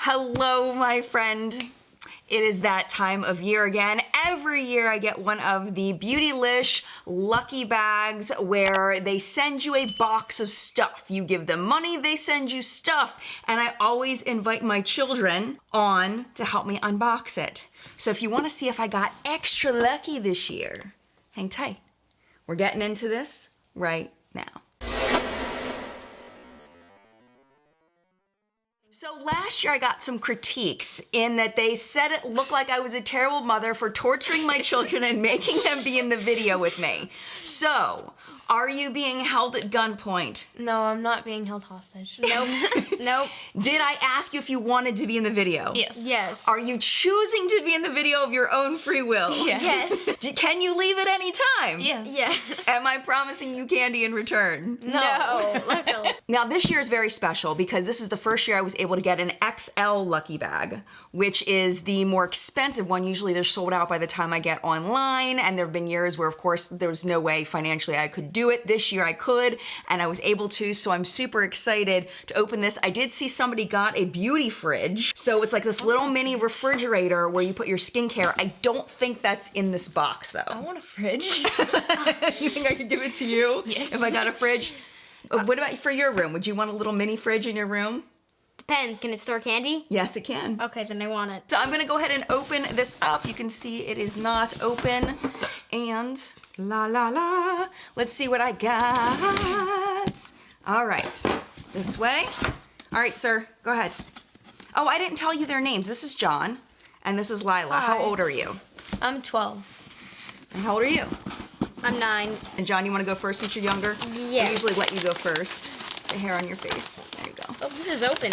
Hello, my friend. It is that time of year again. Every year I get one of the Beautylish lucky bags where they send you a box of stuff. You give them money, they send you stuff. And I always invite my children on to help me unbox it. So if you want to see if I got extra lucky this year, hang tight. We're getting into this right now. So last year I got some critiques in that they said it looked like I was a terrible mother for torturing my children and making them be in the video with me. So, are you being held at gunpoint? No, I'm not being held hostage. Nope. Nope. Did I ask you if you wanted to be in the video? Yes. Yes. Are you choosing to be in the video of your own free will? Yes. Can you leave at any time? Yes. Yes. Am I promising you candy in return? No. Now this year is very special because this is the first year I was able to get an XL lucky bag, which is the more expensive one. Usually they're sold out by the time I get online, and there have been years where of course there was no way financially I could do it. This year I could, and I was able to, so I'm super excited to open this. I did see somebody got a beauty fridge, so it's like this little mini refrigerator where you put your skincare. I don't think that's in this box though. I want a fridge. You think I could give it to you? Yes. If I got a fridge? What about for your room? Would you want a little mini fridge in your room? Depends. Can it store candy? Yes, it can. Okay, then I want it. So I'm gonna go ahead and open this up. You can see it is not open. And la la la. Let's see what I got. All right, this way. All right, sir, go ahead. Oh, I didn't tell you their names. This is John, and this is Lila. Hi. How old are you? I'm 12. And how old are you? I'm 9. And John, you wanna go first since you're younger? Yes. I usually let you go first. The hair on your face. There you go. Oh, this is open.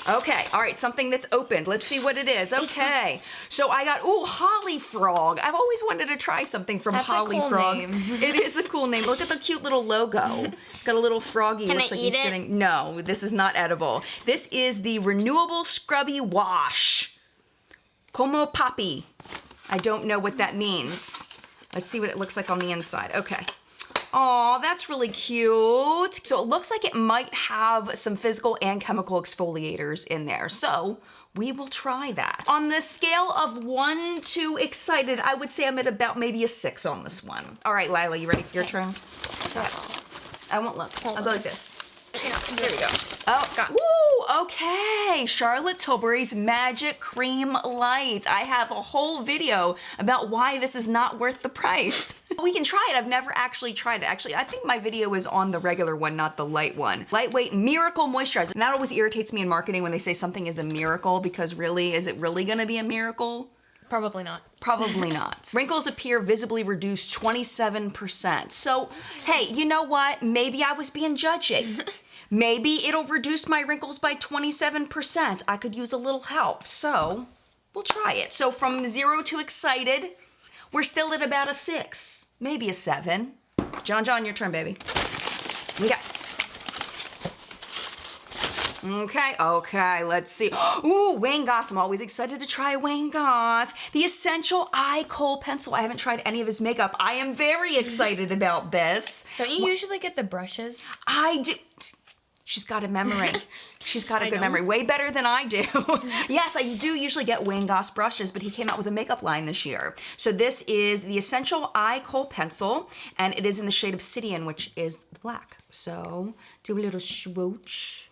Okay, all right, something that's opened. Let's see what it is. Okay, so I got, ooh, Holly Frog. I've always wanted to try something from That's Holly a cool Frog. name. It is a cool name. Look at the cute little logo. It's got a little froggy. Can Looks I like eat he's it? sitting. No, this is not edible. This is the Renewable Scrubby Wash. Como Papi. I don't know what that means. Let's see what it looks like on the inside. Okay. Aw, that's really cute. So it looks like it might have some physical and chemical exfoliators in there. So we will try that. On the scale of 1 to excited, I would say I'm at about maybe a 6 on this one. All right, Lila, you ready for your turn? Okay. I won't look. I'll go like this. There we go. Oh, Got it. ooh, okay. Charlotte Tilbury's Magic Cream Light. I have a whole video about why this is not worth the price. We can try it. I've never actually tried it. Actually, I think my video is on the regular one, not the light one. Lightweight Miracle Moisturizer. And that always irritates me in marketing when they say something is a miracle, because really, is it really gonna be a miracle? Probably not. Probably not. Wrinkles appear visibly reduced 27%. So, hey, you know what? Maybe I was being judgy. Maybe it'll reduce my wrinkles by 27%. I could use a little help, so we'll try it. So from 0 to excited, we're still at about a 6, maybe a 7. John, your turn, baby. Yeah. Okay, let's see. Ooh, Wayne Goss. I'm always excited to try Wayne Goss. The Essential Eye Kohl Pencil. I haven't tried any of his makeup. I am very excited about this. Don't you usually get the brushes? I do. She's got a memory. She's got a good memory. Way better than I do. Yes, I do usually get Wayne Goss brushes, but he came out with a makeup line this year. So this is the Essential Eye Kohl Pencil, and it is in the shade Obsidian, which is black. So do a little swoosh.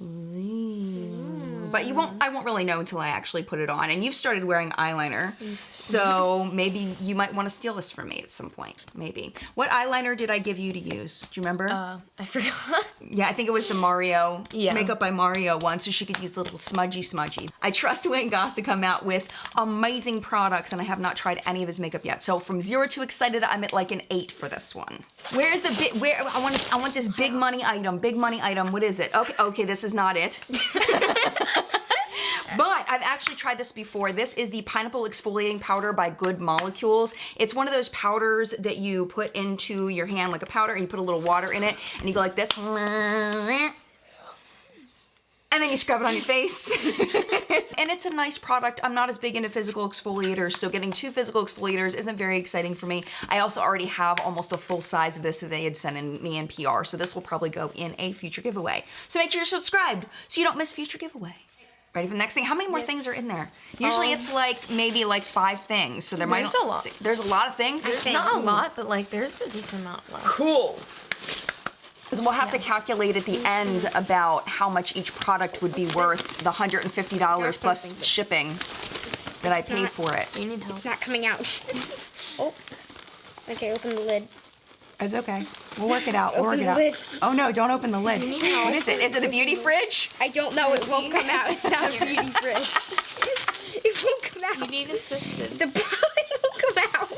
But I won't really know until I actually put it on. And you've started wearing eyeliner, so maybe you might want to steal this from me at some point, maybe. What eyeliner did I give you to use? Do you remember? I forgot. Yeah, I think it was the Mario, Yeah. Makeup by Mario one, so she could use a little smudgy. I trust Wayne Goss to come out with amazing products, and I have not tried any of his makeup yet. So from 0 to excited, I'm at like an 8 for this one. Where's the I want this big money item. What is it? Okay, this is not it. But I've actually tried this before. This is the Pineapple Exfoliating Powder by Good Molecules. It's one of those powders that you put into your hand like a powder, and you put a little water in it, and you go like this. And then you scrub it on your face. And it's a nice product. I'm not as big into physical exfoliators, so getting 2 physical exfoliators isn't very exciting for me. I also already have almost a full size of this that they had sent in me in PR, so this will probably go in a future giveaway. So make sure you're subscribed so you don't miss future giveaway. Ready for the next thing? How many more things are in there? Usually it's like maybe like 5 things. So there might There's a lot. There's a lot of things. Not a lot, but like there's a decent amount left. Cool. Because we'll have to calculate at the end about how much each product would be worth the $150 plus shipping that I paid for it. You need help. It's not coming out. Oh. Okay, open the lid. It's okay. We'll work it out. We'll work Open it the out. lid. Oh no, don't open the lid. need help. What is it? Is it a beauty fridge? I don't know. It won't come out. It's not a beauty fridge. It won't come out. You need assistance. The it won't come out.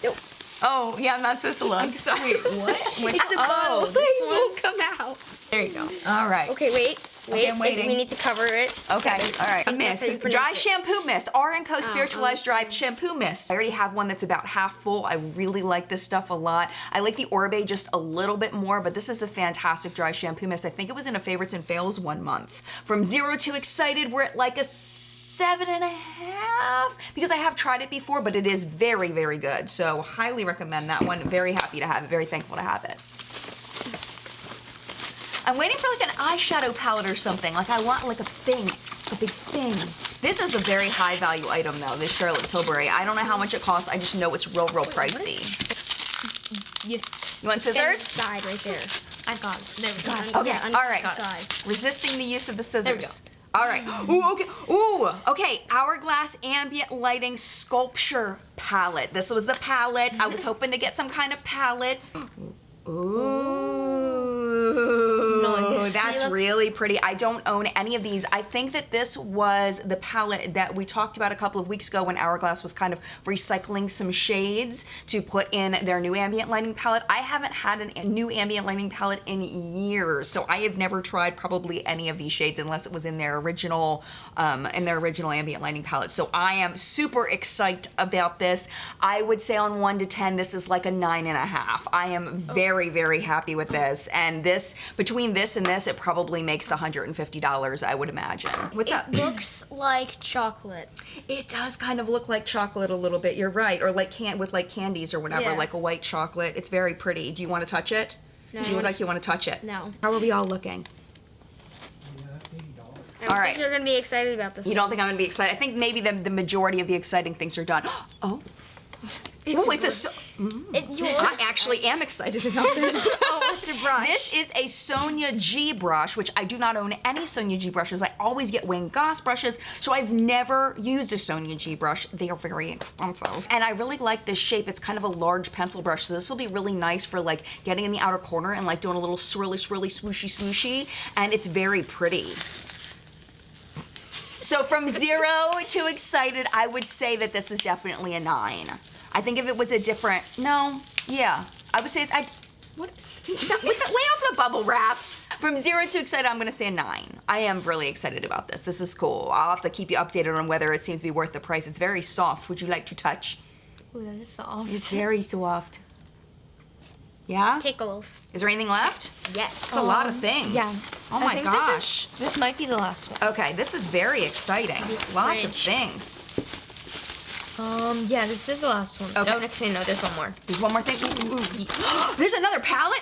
Nope. Oh, yeah, I'm not supposed to look. Sorry. What? Which, It's a bottle. this It one? won't come out. There you go. All right. Okay, wait. Wait. I'm waiting. We need to cover it. Okay, all right. That's how you Mist, pronounce dry it. shampoo mist, R&Co Spiritualized Dry Shampoo Mist. I already have one that's about half full. I really like this stuff a lot. I like the Orbe just a little bit more, but this is a fantastic dry shampoo mist. I think it was in a favorites and fails 1 month. From 0 to excited, we're at like a 7.5 because I have tried it before, but it is very, very good. So highly recommend that one. Very happy to have it, very thankful to have it. I'm waiting for like an eyeshadow palette or something. Like I want like a thing, a big thing. This is a very high value item though, this Charlotte Tilbury. I don't know how much it costs. I just know it's real, real pricey. You Want scissors? Side right there. I got it. There we go. Okay, Yeah, all right. side. Resisting the use of the There we scissors. All right. Ooh, okay. Ooh, okay. Hourglass Ambient Lighting Sculpture Palette. This was the palette. I was hoping to get some kind of palette. Ooh, Nice. that's really pretty. I don't own any of these. I think that this was the palette that we talked about a couple of weeks ago when Hourglass was kind of recycling some shades to put in their new ambient lighting palette. I haven't had a new ambient lighting palette in years, so I have never tried probably any of these shades unless it was in their original ambient lighting palette. So I am super excited about this. I would say on 1 to 10, this is like a 9.5. I am very, very happy with this. And this, between this and this, it probably makes the $150, I would imagine. What's up? It looks like chocolate. It does kind of look like chocolate a little bit. You're right. Or like with like candies or whatever, Yeah. like a white chocolate. It's very pretty. Do you want to touch it? No. You look like you want to touch it. No. How are we all looking? I don't All right. think you're gonna be excited about this. You don't think I'm gonna be excited? I think maybe the majority of the exciting things are done. Oh. It's a. I actually am excited about this. Oh, it's a brush. This is a Sonia G brush, which I do not own any Sonia G brushes. I always get Wayne Goss brushes, so I've never used a Sonia G brush. They are very expensive. And I really like this shape. It's kind of a large pencil brush, so this will be really nice for like getting in the outer corner and like doing a little swirly, swirly, swooshy, swooshy. And it's very pretty. So from 0 to excited, I would say that this is definitely a 9. I think if it was a different, I would say, way off the bubble wrap. From 0 to excited, I'm gonna say a 9. I am really excited about this. This is cool. I'll have to keep you updated on whether it seems to be worth the price. It's very soft. Would you like to touch? Ooh, that is soft. It's very soft. Yeah? Tickles. Is there anything left? Yes. It's a lot of things. yeah. Oh I my think gosh. This might be the last one. Okay, this is very exciting. Lots of fridge. things. Yeah, this is the last one. Okay. No, actually, no, there's one more. There's one more thing. Ooh. There's another palette.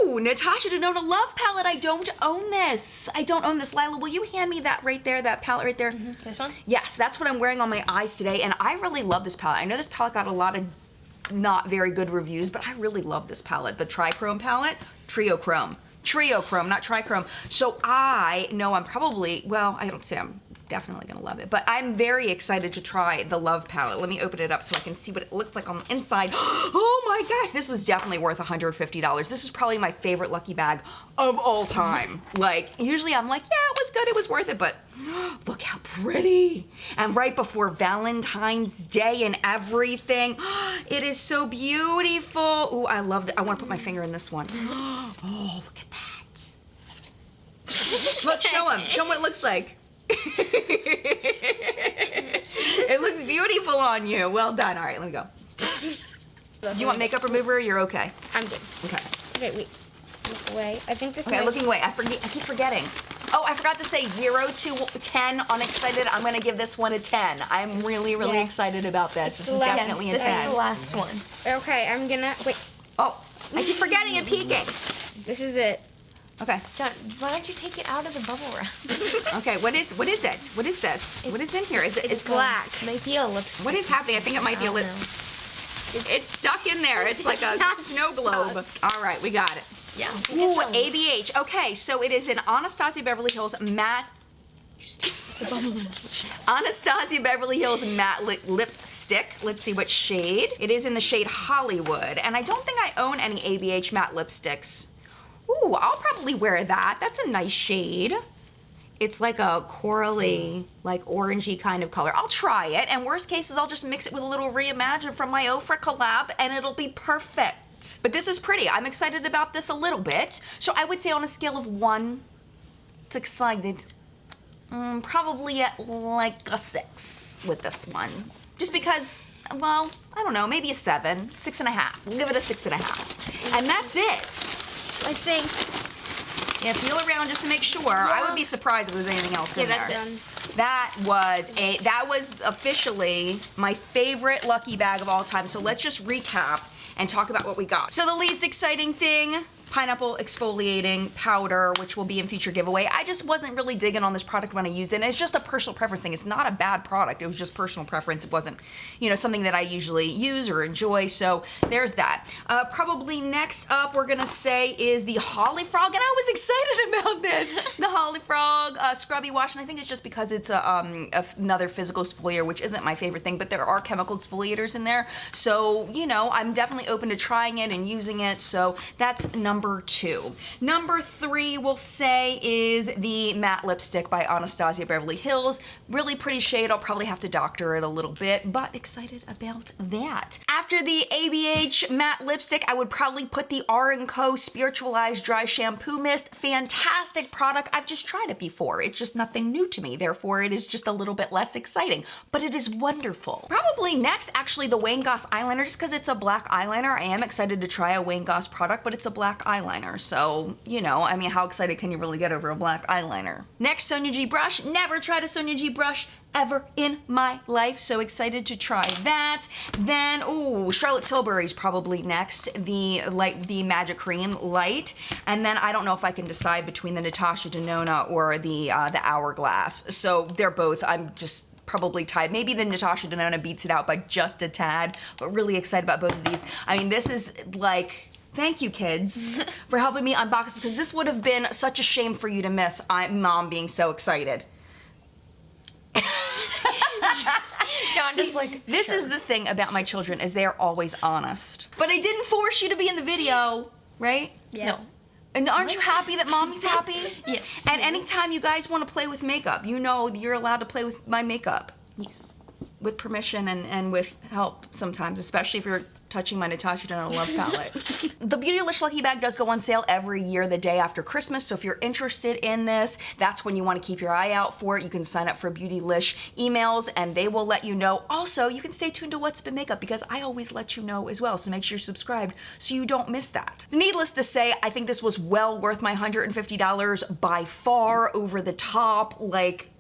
Ooh, Natasha Denona Love palette. I don't own this. I don't own this. Lila, will you hand me that right there, that palette right there? This one? Yes, that's what I'm wearing on my eyes today, and I really love this palette. I know this palette got a lot of not very good reviews, but I really love this palette. The Trichrome palette, Trio Chrome, not Trichrome. So I know I'm probably, well, I don't say I'm definitely gonna love it, but I'm very excited to try the Love palette. Let me open it up so I can see what it looks like on the inside. Oh my gosh, this was definitely worth $150. This is probably my favorite Lucky Bag of all time. Like, usually I'm like, yeah, it was good, it was worth it, but look how pretty. And right before Valentine's Day and everything, it is so beautiful. Ooh, I love it. I wanna put my finger in this one. Oh, look at that. Look, show him what it looks like. It looks beautiful on you. Well done. All right, let me go. Do you want makeup remover? You're okay. I'm good. Okay. Okay, wait. Look away. I think this. Okay, might- looking away. I keep forgetting. Oh, I forgot to say 0 to 10 on excited. I'm gonna give this one a 10. I'm really, really Yeah. excited about this. This is last- definitely a This 10. is the last one. Okay, I'm gonna wait. Oh, I keep forgetting and peeking. This is it. Okay. John, why don't you take it out of the bubble wrap? Okay, what is it? What is this? What is in here? Is it? It's black. Might be a lipstick. What is happening? I think it might be a lip. It's stuck in there. It's like a not snow globe. All right, we got it. Yeah. Ooh, ABH. Okay, so it is an Anastasia Beverly Hills matte. Anastasia Beverly Hills matte lipstick. Let's see what shade. It is in the shade Hollywood, and I don't think I own any ABH matte lipsticks. Ooh, I'll probably wear that. That's a nice shade. It's like a corally, like orangey kind of color. I'll try it, and worst cases, I'll just mix it with a little Reimagine from my Ofra collab, and it'll be perfect. But this is pretty. I'm excited about this a little bit. So I would say on a scale of 1 to excited, probably at like a 6 with this one. Just because, well, I don't know, maybe a 7, 6.5. We'll give it a 6.5. And that's it. I think. Yeah, feel around just to make sure. I would be surprised if there was anything else in there. Done. That was officially my favorite Lucky Bag of all time. So let's just recap and talk about what we got. So the least exciting thing, pineapple exfoliating powder, which will be in future giveaway. I just wasn't really digging on this product when I used it, and it's just a personal preference thing. It's not a bad product. It was just personal preference. It wasn't, something that I usually use or enjoy. So there's that. Probably next up, we're gonna say is the Holly Frog, and I was excited about this. The Holly Frog Scrubby Wash, and I think it's just because it's another physical exfoliator, which isn't my favorite thing, but there are chemical exfoliators in there. So, I'm definitely open to trying it and using it. So that's number 2. Number 3 we'll say is the matte lipstick by Anastasia Beverly Hills. Really pretty shade. I'll probably have to doctor it a little bit, but excited about that. After the ABH matte lipstick, I would probably put the R & Co Spiritualized Dry Shampoo Mist. Fantastic product. I've just tried it before. It's just nothing new to me. Therefore, it is just a little bit less exciting, but it is wonderful. Probably next, actually, the Wayne Goss eyeliner, just because it's a black eyeliner. I am excited to try a Wayne Goss product, but it's a black eyeliner. So, how excited can you really get over a black eyeliner? Next, Sonia G brush. Never tried a Sonia G brush ever in my life, so excited to try that. Then, Charlotte Tilbury's probably next, the Magic Cream Light, and then I don't know if I can decide between the Natasha Denona or the Hourglass. So they're both, I'm just probably tied. Maybe the Natasha Denona beats it out by just a tad, but really excited about both of these. I mean, this is like, thank you, kids, for helping me unbox this, because this would have been such a shame for you to miss. Mom being so excited. John just like, this is the thing about my children, is they are always honest. But I didn't force you to be in the video, right? Yes. No. And aren't you happy that Mommy's happy? Yes. And anytime you guys want to play with makeup, you're allowed to play with my makeup. Yes. With permission and with help sometimes, especially if you're touching my Natasha Denona Love Palette. The Beautylish Lucky Bag does go on sale every year the day after Christmas, so if you're interested in this, that's when you want to keep your eye out for it. You can sign up for Beautylish emails and they will let you know. Also, you can stay tuned to What's Been Makeup because I always let you know as well, so make sure you're subscribed so you don't miss that. Needless to say, I think this was well worth my $150 by far, over the top, like,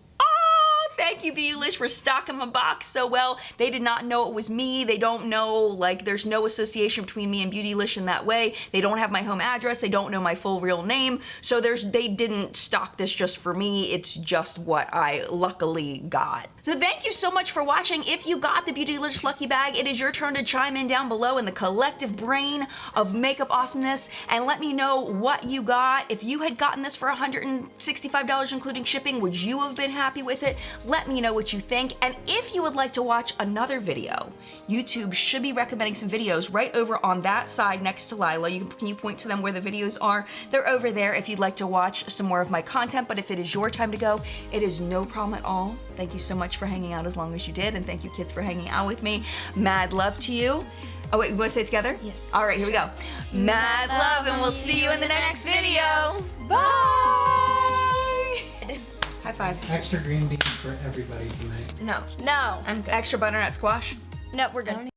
thank you, Beautylish, for stocking my box so well. They did not know it was me. They don't know, like, there's no association between me and Beautylish in that way. They don't have my home address. They don't know my full real name. So they didn't stock this just for me. It's just what I luckily got. So thank you so much for watching. If you got the Beautylish Lucky Bag, it is your turn to chime in down below in the collective brain of makeup awesomeness and let me know what you got. If you had gotten this for $165 including shipping, would you have been happy with it? Let me know what you think. And if you would like to watch another video, YouTube should be recommending some videos right over on that side next to Lila. Can you point to them where the videos are? They're over there if you'd like to watch some more of my content. But if it is your time to go, it is no problem at all. Thank you so much for hanging out as long as you did. And thank you, kids, for hanging out with me. Mad love to you. Oh, wait, we want to say it together? Yes. All right, here we go. Mad love, and we'll see you in the next video. Bye. High five. Extra green beans for everybody tonight. No. No. I'm good. Extra butternut squash. No, we're good.